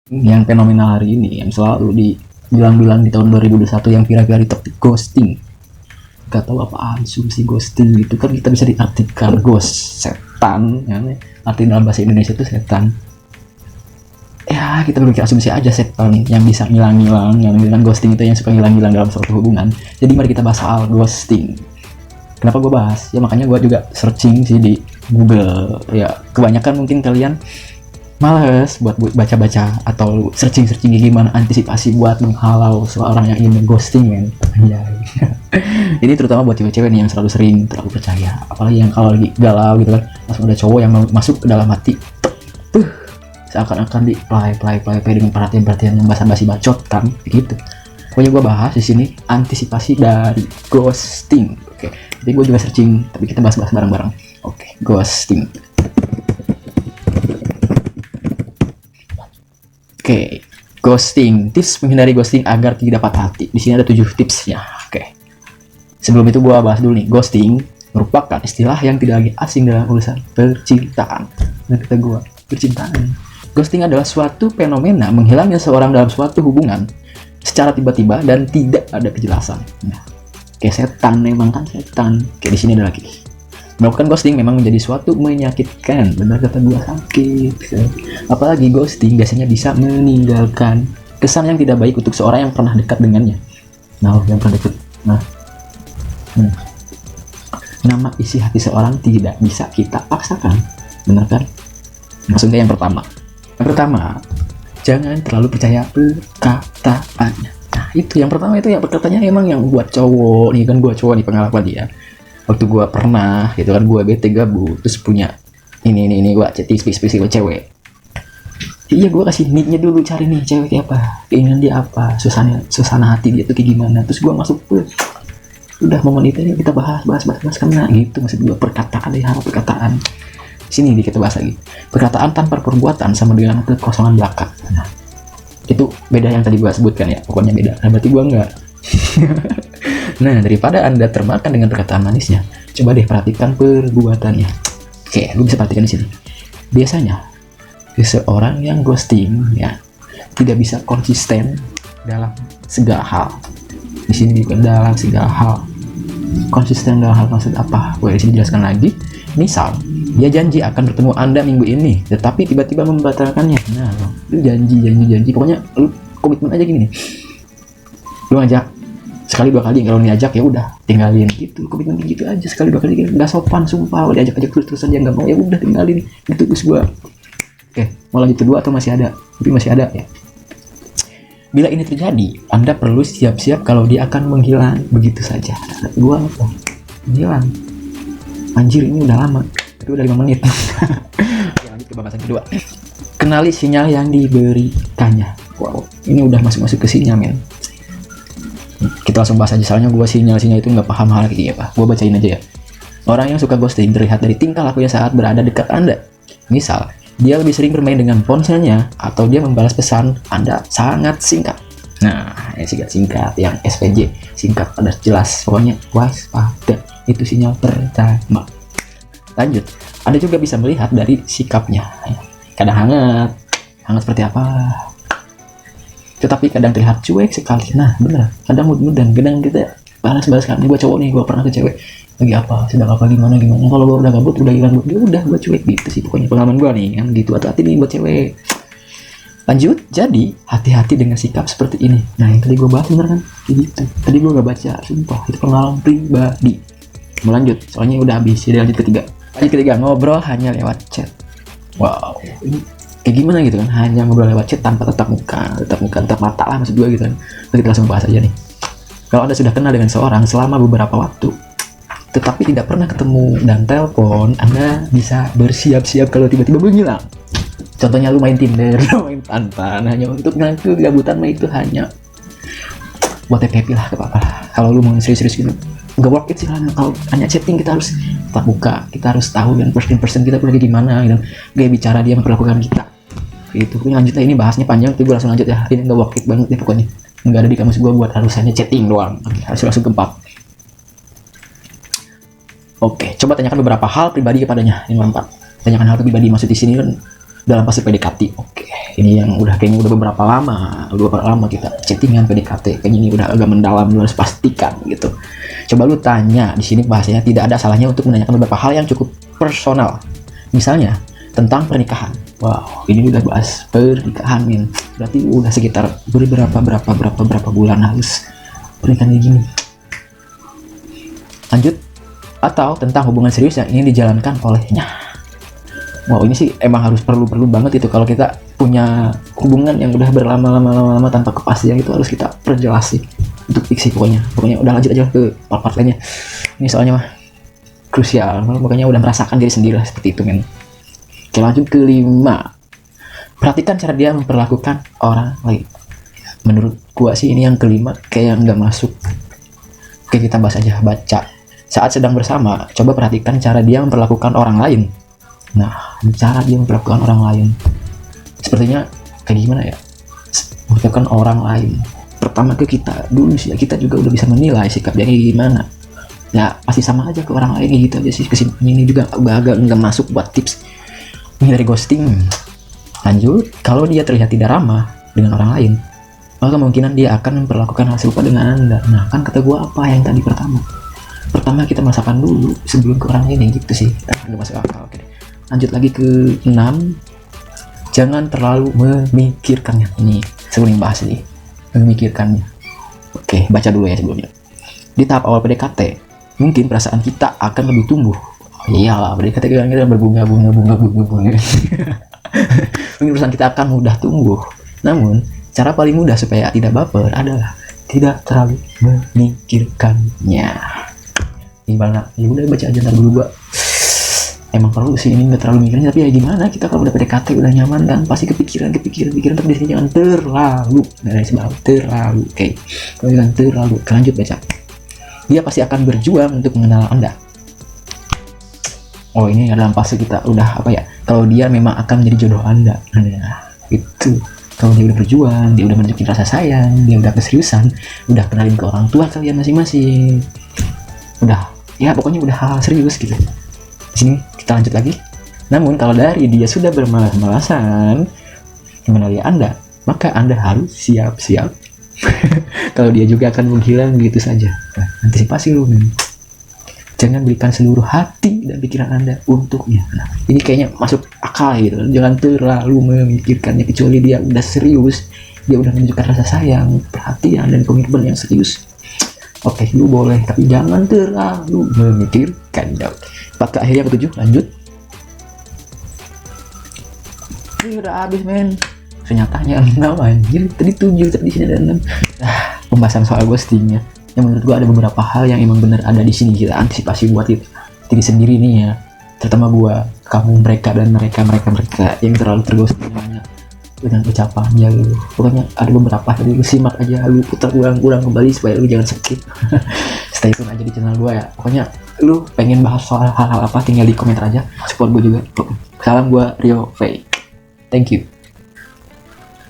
yang fenomenal hari ini, yang selalu dibilang-bilang di tahun 2021 yang viral-viral di topik ghosting. Gak tahu apaan sih ghosting gitu kan, kita bisa diartikan ghost, setan ya. Arti dalam bahasa Indonesia itu setan. Ya kita berpikir asumsi aja setan yang bisa ngilang-ngilang, yang bilang ghosting itu yang suka ngilang-ngilang dalam suatu hubungan. Jadi mari kita bahas soal ghosting. Kenapa gue bahas? Ya makanya gue juga searching sih di Google. Ya kebanyakan mungkin kalian males buat baca-baca atau searching gimana antisipasi buat menghalau seorang yang ingin ghosting, men. Anjay. Ini terutama buat cewek-cewek nih yang selalu sering terlalu percaya, apalagi yang kalau lagi galau gitu kan, langsung ada cowok yang masuk ke dalam hati, seakan-akan di play dengan perhatian yang basa-basi bacot kan, gitu. Pokoknya gue bahas di sini antisipasi dari ghosting. Oke, jadi gue juga searching, tapi kita bahas bareng-bareng. Oke, ghosting. Oke, ghosting. Tips menghindari ghosting agar tidak patah hati. Di sini ada 7 tipsnya. Oke. Sebelum itu gua bahas dulu nih. Ghosting merupakan istilah yang tidak lagi asing dalam urusan percintaan. Nah, kata gua, percintaan. Ghosting adalah suatu fenomena menghilangnya seorang dalam suatu hubungan secara tiba-tiba dan tidak ada kejelasan. Nah, kayak setan memang kan setan. Kayak di sini ada lagi. Melakukan ghosting memang menjadi suatu menyakitkan, benar kata gua, sakit. Apalagi ghosting biasanya bisa meninggalkan kesan yang tidak baik untuk seorang yang pernah dekat dengannya. Nah, yang pernah dekat. Nah, nama isi hati seorang tidak bisa kita paksakan, benar kan? Maksudnya yang pertama, jangan terlalu percaya perkataannya. Nah, itu yang pertama, itu yang perkataannya emang yang buat cowok nih kan, gua cowok nih pengalaman dia. Waktu gue pernah gitu kan, gue bete gabut terus punya ini gue chatting spesifik cewek. Iya, gue kasih nicknya dulu, cari nih cewek kayak apa, keinginan dia apa, suasana hati dia tuh kayak gimana. Terus gue masuk udah momen itu kita bahas karena gitu. Maksud gue perkataan sini kita bahas lagi. Perkataan tanpa perbuatan sama dengan kekosongan belaka. Nah, itu beda yang tadi gue sebutkan ya, pokoknya beda. Nah, berarti gue enggak. Nah, daripada Anda termakan dengan perkataan manisnya, coba deh perhatikan perbuatannya. Oke, lu bisa perhatikan di sini. Biasanya, seseorang yang ghosting ya tidak bisa konsisten dalam segala hal. Di sini dalam segala hal. Konsisten dalam hal maksud apa? Gue di sini jelaskan lagi. Misal, dia janji akan bertemu Anda minggu ini, tetapi tiba-tiba membatalkannya. Nah, lu janji. Pokoknya lu komitmen aja gini nih. Lu ngajak sekali 2 kali, kalau diajak ya udah tinggalin gitu, komitmen gitu aja. Sekali 2 kali nggak sopan, sumpah. Udah diajak terus aja nggak mau, ya udah tinggalin gitu. Terus gua mau lanjut kedua atau masih ada? Tapi masih ada ya. Bila ini terjadi, Anda perlu siap-siap kalau dia akan menghilang begitu saja. Gua apa? Menghilang. Anjir, ini udah lama, tapi udah 5 menit. Ya, lanjut ke bahasan kedua. Kenali sinyal yang diberikannya. Wow, ini udah masuk ke sinyal, men. Kita langsung bahas aja, soalnya gue sinyal itu nggak paham hal kayak apa. Gue bacain aja ya. Orang yang suka ghosting terlihat dari tingkah lakunya saat berada dekat Anda. Misal, dia lebih sering bermain dengan ponselnya atau dia membalas pesan Anda sangat singkat. Nah, yang singkat yang SPJ, singkat pada jelas. Pokoknya waspada, itu sinyal pertama. Lanjut, Anda juga bisa melihat dari sikapnya. Kadang hangat seperti apa, tetapi kadang terlihat cuek sekali. Nah, bener, kadang mood-moodan, kadang kita balas kan. Ini gue cowok nih, gue pernah ke cewek lagi apa, sedang apa, gimana. Kalau gue udah gabut, udah hilang, dia udah gue cuek gitu sih. Pokoknya pengalaman gue nih kan gitu. Hati-hati nih buat cewek. Lanjut, jadi hati-hati dengan sikap seperti ini. Nah, yang tadi gue bahas bener kan, kayak gitu. Tadi gue gak baca, sumpah, itu pengalaman pribadi. Mau lanjut, soalnya udah habis. Jadi lanjut ketiga, ngobrol hanya lewat chat. Wow, ini kayak gimana gitu kan, hanya ngobrol lewat chat tanpa tatap mata lah, maksud gue gitu kan. Kita langsung bahas aja nih. Kalau Anda sudah kenal dengan seorang selama beberapa waktu, tetapi tidak pernah ketemu dan telepon, Anda bisa bersiap-siap kalau tiba-tiba menghilang. Contohnya lu main Tinder, main tantan, hanya untuk ngaku kegabutan mah, itu hanya buat happy lah, apa-apa lah. Kalau lu mau serius-serius gitu, nggak worth it sih. Kalau hanya chatting, kita harus tetap buka, kita harus tahu dan person kita lagi gimana gitu, gaya bicara dia memperlakukan kita. Itu punya lanjut, ini bahasnya panjang, tapi gue langsung lanjut ya. Ini nggak worth it banget deh pokoknya, nggak ada di kamus gue buat harus hanya chatting doang. Oke, harus langsung gempak. Oke, coba tanyakan beberapa hal pribadi kepadanya. Yang keempat, tanyakan hal pribadi, maksud di sini kan dalam fase PDKT. Oke, ini yang kayaknya udah beberapa lama kita chattingan PDKT, kayaknya ini udah agak mendalam, lu harus pastikan gitu. Coba lu tanya, di sini bahasanya tidak ada salahnya untuk menanyakan beberapa hal yang cukup personal, misalnya tentang pernikahan. Wow, ini udah bahas pernikahan, min. Berarti udah sekitar berapa bulan harus pernikahan kayak gini. Lanjut, atau tentang hubungan serius yang ingin dijalankan olehnya. Wow, ini sih emang harus perlu banget itu kalau kita punya hubungan yang udah berlama-lama tanpa kepastian, itu harus kita perjelas sih untuk fiksi. Pokoknya udah lanjut aja ke part-part lainnya. Ini soalnya mah krusial, makanya udah merasakan diri sendiri lah seperti itu, men. Oke, lanjut ke 5. Perhatikan cara dia memperlakukan orang lain. Menurut gua sih ini yang kelima kayak nggak masuk. Oke, kita bahas aja. Baca. Saat sedang bersama, coba perhatikan cara dia memperlakukan orang lain. Nah, cara dia memperlakukan orang lain sepertinya kayak gimana ya? Memperlakukan orang lain. Pertama ke kita dulu sih, kita juga udah bisa menilai sikap dia kayak gimana. Ya pasti sama aja ke orang lain, gitu aja sih. Kesimpulan ini juga agak nggak masuk buat tips menghindari ghosting. Lanjut, kalau dia terlihat tidak ramah dengan orang lain, maka kemungkinan dia akan memperlakukan hal serupa dengan Anda. Nah, kan kata gua apa yang tadi pertama kita merasakan dulu sebelum ke orang ini, gitu sih. Nggak masuk akal. Oke, lanjut lagi ke 6. Jangan terlalu memikirkannya. Ini sebelum bahas nih, memikirkannya. Oke, baca dulu ya sebelumnya. Di tahap awal PDKT, mungkin perasaan kita akan lebih tumbuh. Iyalah, PDKT kita berbunga-bunga. Mungkin perasaan kita akan mudah tumbuh. Namun, cara paling mudah supaya tidak baper adalah tidak terlalu memikirkannya. Gimana? Ya udah baca aja ntar dulu, gua emang perlu sih ini nggak terlalu mikirin, tapi ya gimana, kita kalau udah PDKT udah nyaman kan pasti kepikiran tapi disini jangan terlalu, terlalu. Oke, kalau jangan terlalu. Lanjut baca. Dia pasti akan berjuang untuk mengenal Anda. Oh, ini dalam fase kita udah apa ya, kalau dia memang akan menjadi jodoh Anda. Nah, itu kalau dia udah berjuang, dia udah menunjukin rasa sayang, dia udah keseriusan, udah kenalin ke orang tua kalian masing-masing, udah ya pokoknya udah hal serius gitu. Di sini kita lanjut lagi. Namun kalau dari dia sudah bermalas-malasan mengenali Anda, maka Anda harus siap-siap kalau dia juga akan menghilang begitu saja. Nah, antisipasi lu, men. Jangan berikan seluruh hati dan pikiran Anda untuknya. Nah, ini kayaknya masuk akal gitu. Jangan terlalu memikirkannya, kecuali dia udah serius, dia udah menunjukkan rasa sayang, perhatian, dan komitmen yang serius. Oke, lu boleh, tapi jangan terlalu memikirkan. Part ke akhirnya ke-7, lanjut. Ini udah habis, men. Ternyatanya 6 anjir. Tadi 7, tadi sini ada 6. Pembahasan soal ghostingnya. Yang menurut gua ada beberapa hal yang emang bener ada di sini, kita antisipasi buat diri sendiri nih ya. Terutama gua, kamu, mereka, dan mereka yang terlalu terghosting dengan ucapan ya lu. Pokoknya ada beberapa, jadi lu simak aja, lu putar ulang kembali supaya lu jangan skip. Stay tune aja di channel gua ya. Pokoknya lu pengen bahas soal hal-hal apa, tinggal di komentar aja, support gua juga. Salam, gua Rio Faye. Thank you.